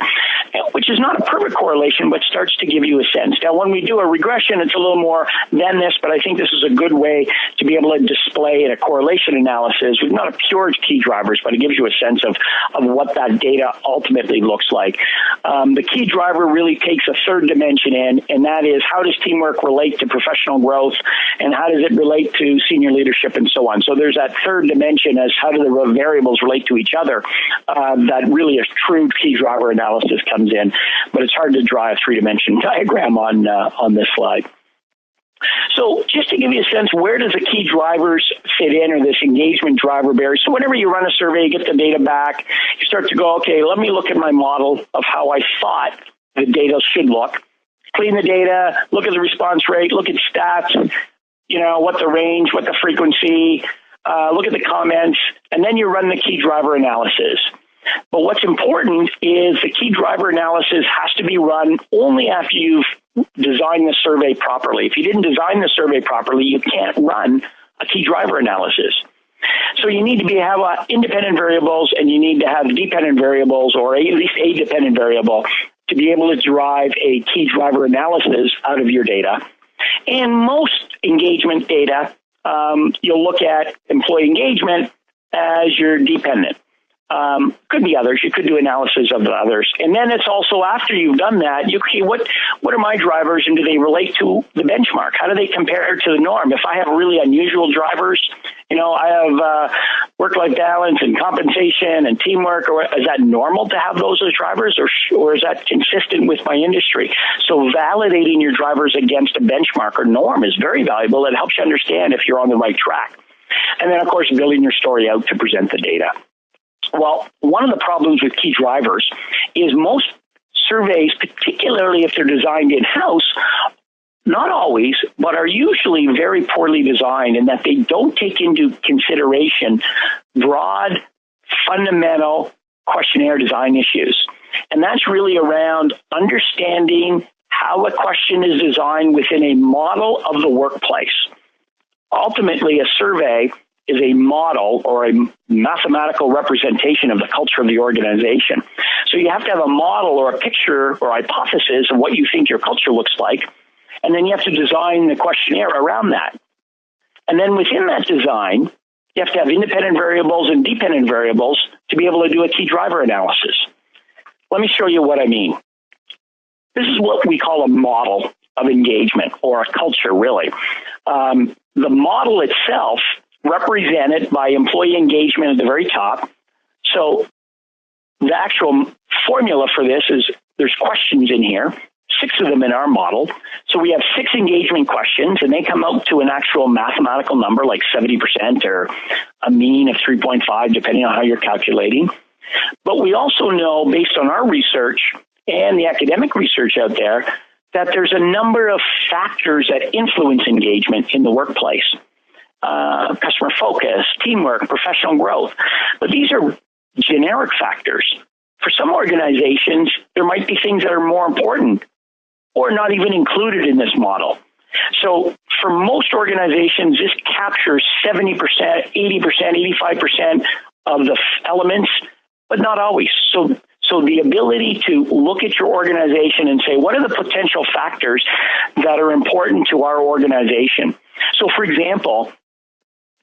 which is not a perfect correlation, but starts to give you a sense. Now, when we do a regression, it's a little more than this, but I think this is a good way to be able to display in a correlation analysis with not a pure key drivers, but it gives you a sense of what that data ultimately looks like. The key driver really takes a third dimension in, and that is how does teamwork relate to professional growth, and how does it relate to senior leadership and so on. So there's that third dimension as how do the variables relate to each other that really a true key driver analysis comes in, but it's hard to draw a three-dimension diagram on this slide. So just to give you a sense, where does the key drivers fit in, or this engagement driver barrier? So whenever you run a survey, you get the data back, you start to go, okay, let me look at my model of how I thought the data should look, clean the data, look at the response rate, look at stats, what the range, what the frequency, look at the comments, and then you run the key driver analysis. But what's important is the key driver analysis has to be run only after you've designed the survey properly. If you didn't design the survey properly, you can't run a key driver analysis. So you need to have independent variables, and you need to have dependent variables, or at least a dependent variable, to be able to derive a key driver analysis out of your data. And most engagement data, you'll look at employee engagement as your dependent. Could be others. You could do analysis of the others. And then it's also after you've done that, you see what are my drivers, and do they relate to the benchmark? How do they compare to the norm? If I have really unusual drivers, I have work-life balance and compensation and teamwork, or is that normal to have those as drivers, or is that consistent with my industry? So validating your drivers against a benchmark or norm is very valuable. It helps you understand if you're on the right track. And then, of course, building your story out to present the data. Well, one of the problems with key drivers is most surveys, particularly if they're designed in-house, not always, but are usually very poorly designed in that they don't take into consideration broad, fundamental questionnaire design issues. And that's really around understanding how a question is designed within a model of the workplace. Ultimately, a survey is a model or a mathematical representation of the culture of the organization. So you have to have a model or a picture or hypothesis of what you think your culture looks like, and then you have to design the questionnaire around that. And then within that design, you have to have independent variables and dependent variables to be able to do a key driver analysis. Let me show you what I mean. This is what we call a model of engagement, or a culture, really. The model itself, represented by employee engagement at the very top. So the actual formula for this is there's questions in here, 6 of them in our model. So we have 6 engagement questions, and they come out to an actual mathematical number like 70% or a mean of 3.5, depending on how you're calculating. But we also know, based on our research and the academic research out there, that there's a number of factors that influence engagement in the workplace. Customer focus, teamwork, professional growth. But these are generic factors. For some organizations, there might be things that are more important or not even included in this model. So for most organizations, this captures 70%, 80%, 85% of the elements, but not always. So the ability to look at your organization and say, what are the potential factors that are important to our organization? So for example,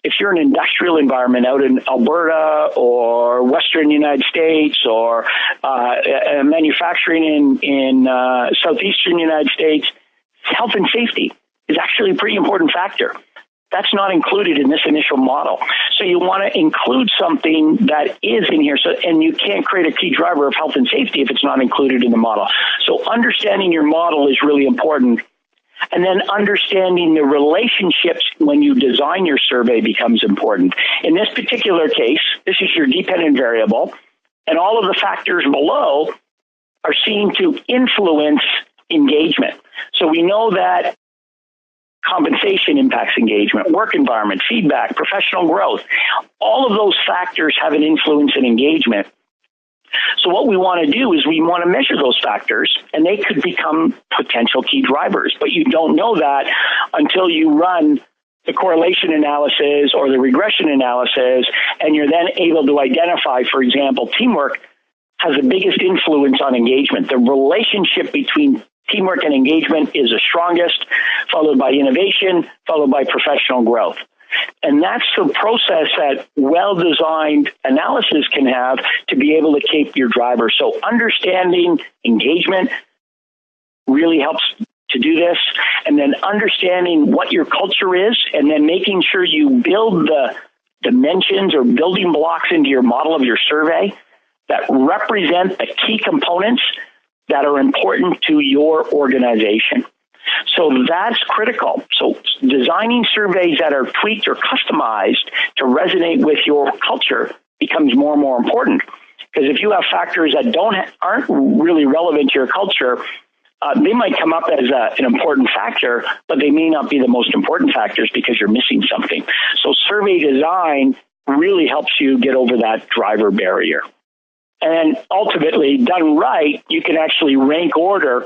if you're an industrial environment out in Alberta or Western United States, or manufacturing in Southeastern United States, health and safety is actually a pretty important factor. That's not included in this initial model. So you want to include something that is in here. And you can't create a key driver of health and safety if it's not included in the model. So understanding your model is really important. And then understanding the relationships when you design your survey becomes important. In this particular case, this is your dependent variable, and all of the factors below are seen to influence engagement. So we know that compensation impacts engagement, work environment, feedback, professional growth. All of those factors have an influence in engagement. So what we want to do is we want to measure those factors, and they could become potential key drivers. But you don't know that until you run the correlation analysis or the regression analysis, and you're then able to identify, for example, teamwork has the biggest influence on engagement. The relationship between teamwork and engagement is the strongest, followed by innovation, followed by professional growth. And that's the process that well-designed analysis can have to be able to keep your driver. So understanding engagement really helps to do this, and then understanding what your culture is, and then making sure you build the dimensions or building blocks into your model of your survey that represent the key components that are important to your organization. So that's critical. So designing surveys that are tweaked or customized to resonate with your culture becomes more and more important. Because if you have factors that aren't really relevant to your culture, they might come up as an important factor, but they may not be the most important factors because you're missing something. So survey design really helps you get over that driver barrier. And ultimately, done right, you can actually rank order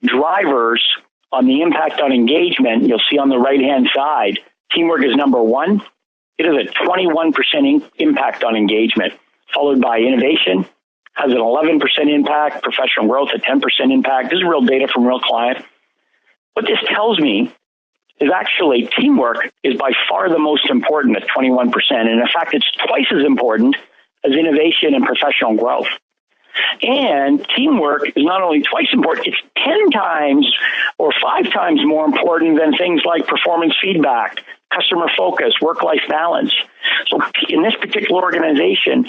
drivers on the impact on engagement. You'll see on the right-hand side, teamwork is number one. It has a 21% impact on engagement, followed by innovation, has an 11% impact, professional growth, a 10% impact. This is real data from real client. What this tells me is actually teamwork is by far the most important at 21%. And in fact, it's twice as important as innovation and professional growth. And teamwork is not only twice important, it's 10 times or 5 times more important than things like performance feedback, customer focus, work-life balance. So in this particular organization,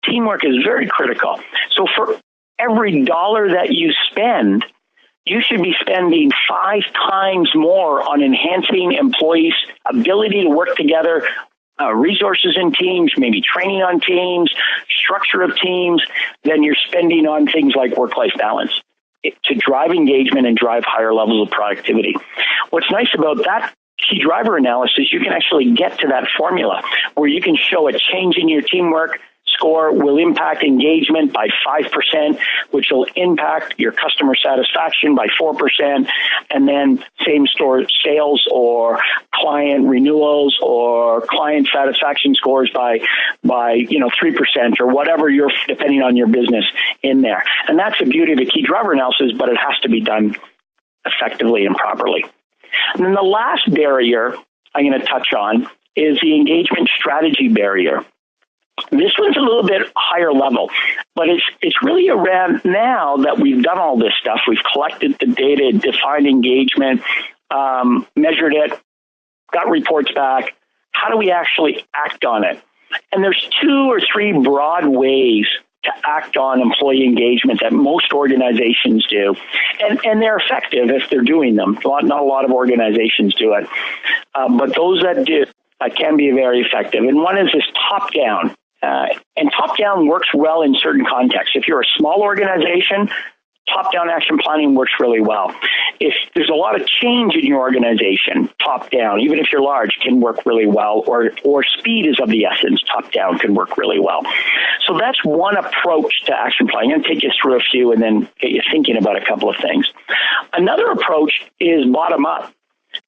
teamwork is very critical. So for every dollar that you spend, you should be spending 5 times more on enhancing employees' ability to work together, resources in teams, maybe training on teams, structure of teams, than you're spending on things like work-life balance to drive engagement and drive higher levels of productivity. What's nice about that key driver analysis, you can actually get to that formula where you can show a change in your teamwork score will impact engagement by 5%, which will impact your customer satisfaction by 4%, and then same store sales or client renewals or client satisfaction scores by 3% or whatever you're, depending on your business in there. And that's the beauty of the key driver analysis, but it has to be done effectively and properly. And then the last barrier I'm going to touch on is the engagement strategy barrier. This one's a little bit higher level, but it's really around now that we've done all this stuff. We've collected the data, defined engagement, measured it, got reports back. How do we actually act on it? And there's 2 or 3 broad ways to act on employee engagement that most organizations do. And they're effective if they're doing them. Not a lot of organizations do it. But those that do can be very effective. And one is this top-down. And top-down works well in certain contexts. If you're a small organization, top-down action planning works really well. If there's a lot of change in your organization, top-down, even if you're large, can work really well. Or speed is of the essence, top-down can work really well. So that's one approach to action planning. I'm going to take you through a few and then get you thinking about a couple of things. Another approach is bottom-up.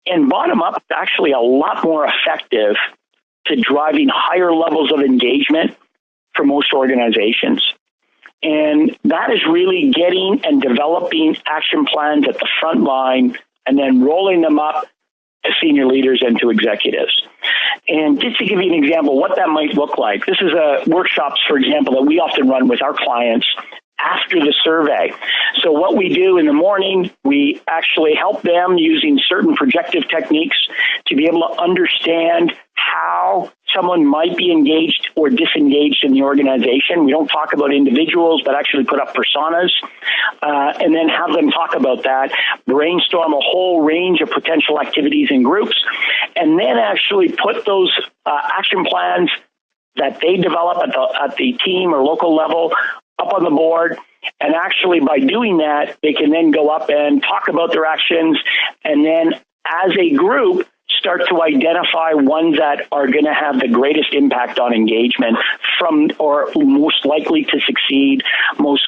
And bottom-up is actually a lot more effective to driving higher levels of engagement for most organizations. And that is really getting and developing action plans at the front line and then rolling them up to senior leaders and to executives. And just to give you an example, what that might look like, this is workshops, for example, that we often run with our clients after the survey. So what we do in the morning, we actually help them using certain projective techniques to be able to understand how someone might be engaged or disengaged in the organization. We don't talk about individuals, but actually put up personas, and then have them talk about that, brainstorm a whole range of potential activities in groups, and then actually put those action plans that they develop at the team or local level up on the board. And actually by doing that, they can then go up and talk about their actions and then as a group, start to identify ones that are going to have the greatest impact on engagement from, or most likely to succeed, most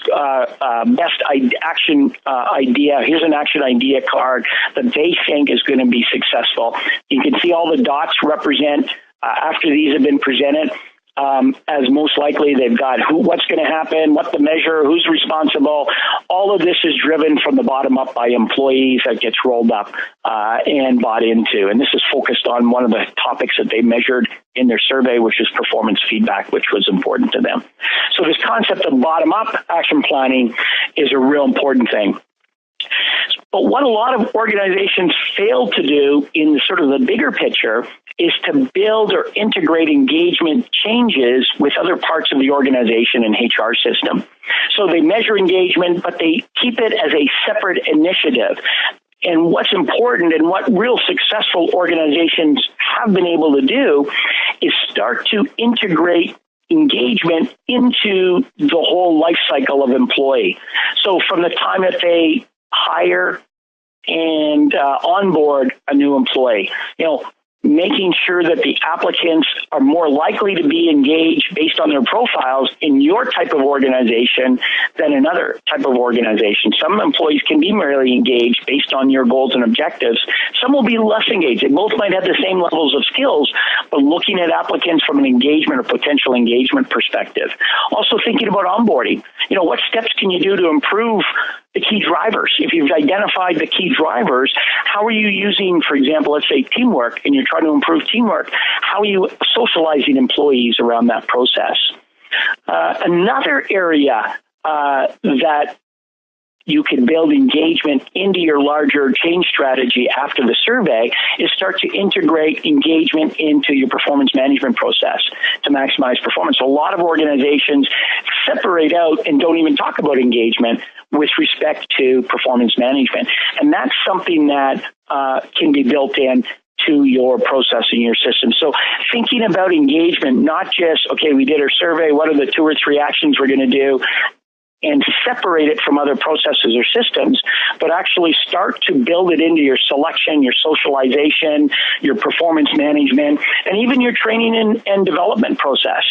best action idea. Here's an action idea card that they think is going to be successful. You can see all the dots represent, after these have been presented, as most likely they've got what's going to happen, what the measure, who's responsible. All of this is driven from the bottom up by employees that gets rolled up and bought into. And this is focused on one of the topics that they measured in their survey, which is performance feedback, which was important to them. So this concept of bottom up action planning is a real important thing. But what a lot of organizations fail to do in sort of the bigger picture is to build or integrate engagement changes with other parts of the organization and HR system. So they measure engagement, but they keep it as a separate initiative. And what's important and what real successful organizations have been able to do is start to integrate engagement into the whole life cycle of employee. So from the time that they hire and onboard a new employee, making sure that the applicants are more likely to be engaged based on their profiles in your type of organization than another type of organization. Some employees can be merely engaged based on your goals and objectives. Some will be less engaged. They both might have the same levels of skills, but looking at applicants from an engagement or potential engagement perspective. Also thinking about onboarding. What steps can you do to improve the key drivers? If you've identified the key drivers, how are you using, for example, let's say teamwork, and you're trying to improve teamwork, how are you socializing employees around that process? Another area that you can build engagement into your larger change strategy after the survey is start to integrate engagement into your performance management process to maximize performance. A lot of organizations separate out and don't even talk about engagement with respect to performance management. And that's something that can be built in to your process and your system. So thinking about engagement, not just, okay, we did our survey, what are the 2 or 3 actions we're going to do, and separate it from other processes or systems, but actually start to build it into your selection, your socialization, your performance management, and even your training and development process.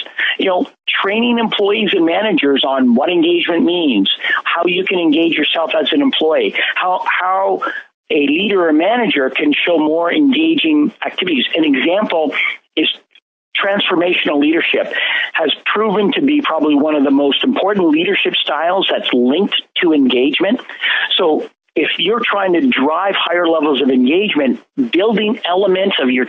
Training employees and managers on what engagement means, how you can engage yourself as an employee, how a leader or manager can show more engaging activities. An example is transformational leadership has proven to be probably one of the most important leadership styles that's linked to engagement. So if you're trying to drive higher levels of engagement, building elements of your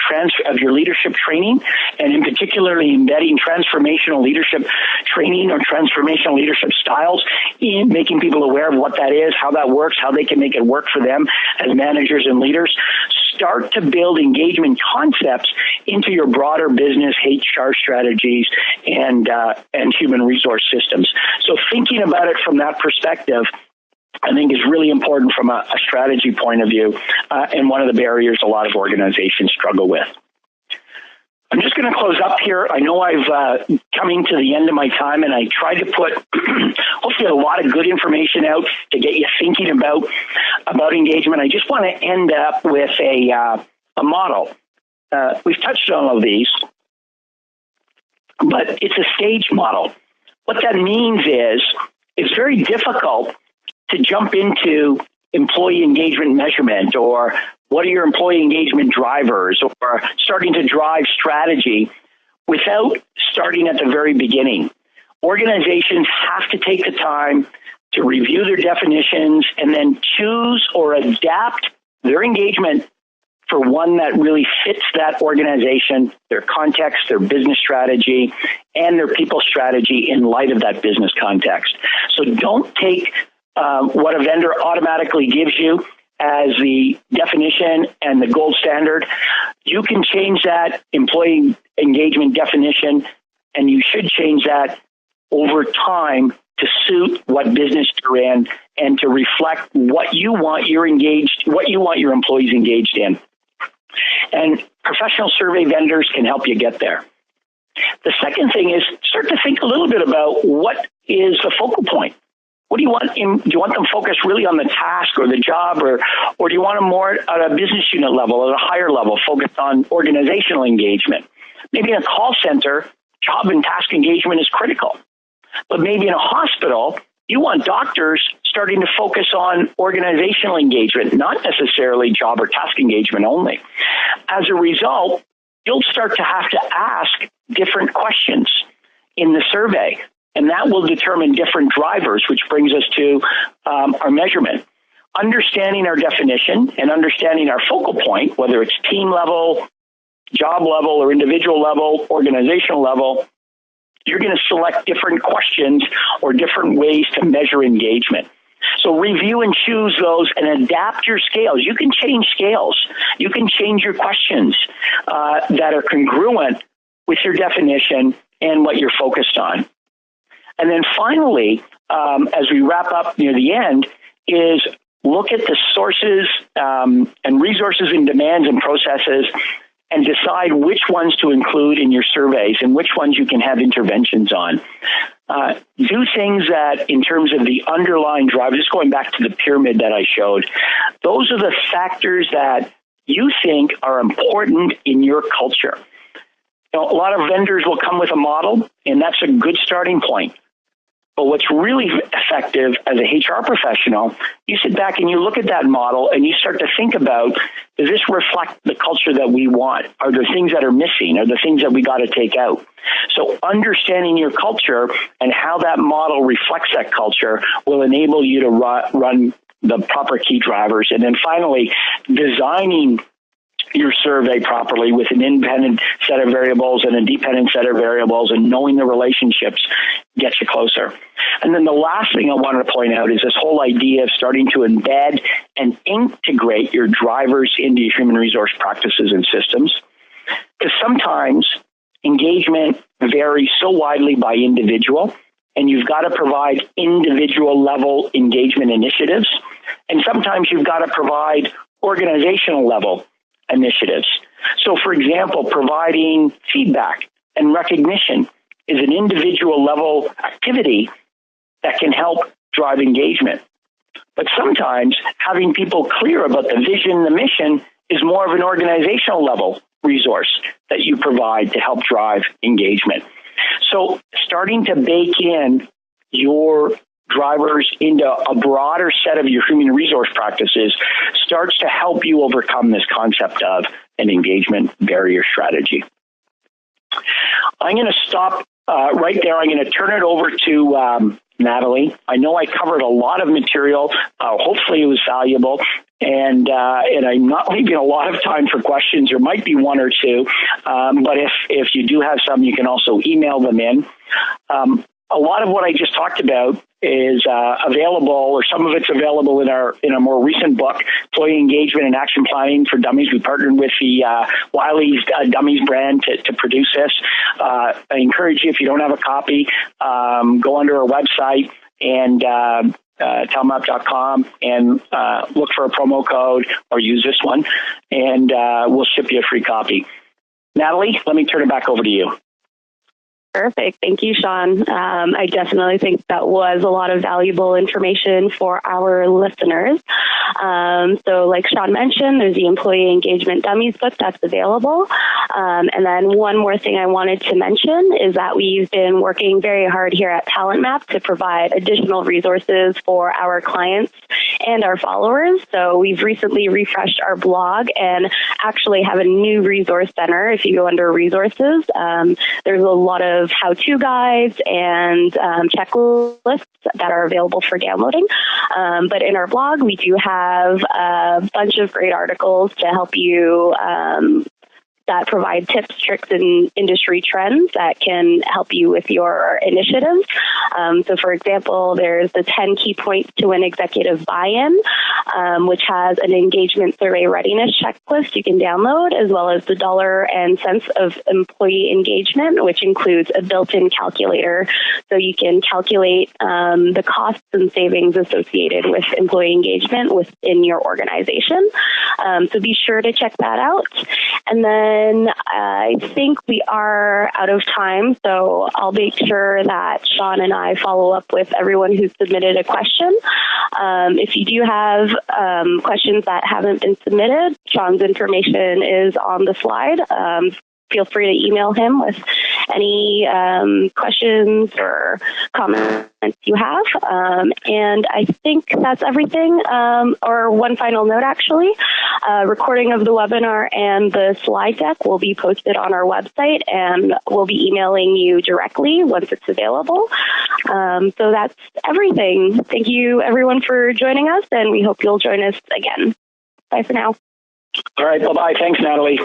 leadership training, and in particularly embedding transformational leadership training or transformational leadership styles in making people aware of what that is, how that works, how they can make it work for them as managers and leaders, start to build engagement concepts into your broader business HR strategies and human resource systems. So thinking about it from that perspective, I think is really important from a strategy point of view, and one of the barriers a lot of organizations struggle with. I'm just going to close up here. I know I've coming to the end of my time, and I tried to put hopefully a lot of good information out to get you thinking about engagement. I just want to end up with a model. We've touched on all of these, but it's a stage model. What that means is it's very difficult to jump into employee engagement measurement, or what are your employee engagement drivers, or starting to drive strategy without starting at the very beginning. Organizations have to take the time to review their definitions and then choose or adapt their engagement for one that really fits that organization, their context, their business strategy, and their people strategy in light of that business context. So don't take what a vendor automatically gives you as the definition and the gold standard. You can change that employee engagement definition, and you should change that over time to suit what business you're in and to reflect what you want your employees engaged in. And professional survey vendors can help you get there. The second thing is start to think a little bit about what is the focal point. What do you want? Do you want them focused really on the task or the job, or do you want them more at a business unit level, at a higher level, focused on organizational engagement? Maybe in a call center, job and task engagement is critical. But maybe in a hospital, you want doctors starting to focus on organizational engagement, not necessarily job or task engagement only. As a result, you'll start to have to ask different questions in the survey, and that will determine different drivers, which brings us to our measurement. Understanding our definition and understanding our focal point, whether it's team level, job level, or individual level, organizational level, you're going to select different questions or different ways to measure engagement. So review and choose those and adapt your scales. You can change scales. You can change your questions that are congruent with your definition and what you're focused on. And then finally, as we wrap up near the end, is look at the sources and resources and demands and processes and decide which ones to include in your surveys and which ones you can have interventions on. Do things that, in terms of the underlying driver, just going back to the pyramid that I showed, those are the factors that you think are important in your culture. You know, a lot of vendors will come with a model, and that's a good starting point. But what's really effective as a HR professional, you sit back and you look at that model and you start to think about, does this reflect the culture that we want? Are there things that are missing? Are there things that we got to take out? So understanding your culture and how that model reflects that culture will enable you to run the proper key drivers. And then finally, designing your survey properly with an independent set of variables and a dependent set of variables, and knowing the relationships gets you closer. And then the last thing I wanted to point out is this whole idea of starting to embed and integrate your drivers into your human resource practices and systems. Because sometimes engagement varies so widely by individual, and you've got to provide individual level engagement initiatives. And sometimes you've got to provide organizational level initiatives. So, for example, providing feedback and recognition is an individual level activity that can help drive engagement. But sometimes having people clear about the vision, the mission, is more of an organizational level resource that you provide to help drive engagement. So starting to bake in your drivers into a broader set of your human resource practices starts to help you overcome this concept of an engagement barrier strategy. I'm going to stop right there. I'm going to turn it over to Natalie. I know I covered a lot of material. Hopefully it was valuable. And I'm not leaving a lot of time for questions. There might be one or two. But if you do have some, you can also email them in. A lot of what I just talked about is available, or some of it's available in a more recent book, Employee Engagement and Action Planning for Dummies. We partnered with the Wiley's Dummies brand to produce this. I encourage you, if you don't have a copy, go under our website and TalentMap.com and look for a promo code or use this one, and we'll ship you a free copy. Natalie, let me turn it back over to you. Perfect. Thank you, Sean. I definitely think that was a lot of valuable information for our listeners. So like Sean mentioned, there's the Employee Engagement Dummies book that's available. And then one more thing I wanted to mention is that we've been working very hard here at TalentMap to provide additional resources for our clients and our followers. So we've recently refreshed our blog and actually have a new resource center. If you go under resources, there's a lot of how-to guides and checklists that are available for downloading. But in our blog, we do have a bunch of great articles to help you that provide tips, tricks, and industry trends that can help you with your initiatives. So, for example, there's the 10 key points to win executive buy-in, which has an engagement survey readiness checklist you can download, as well as the dollar and cents of employee engagement, which includes a built-in calculator. So you can calculate the costs and savings associated with employee engagement within your organization. So be sure to check that out. And then I think we are out of time, so I'll make sure that Sean and I follow up with everyone who submitted a question. If you do have questions that haven't been submitted, Sean's information is on the slide. Feel free to email him with any questions or comments you have. And I think that's everything. Or one final note, actually. Recording of the webinar and the slide deck will be posted on our website, and we'll be emailing you directly once it's available. So that's everything. Thank you, everyone, for joining us, and we hope you'll join us again. Bye for now. All right. Bye-bye. Thanks, Natalie.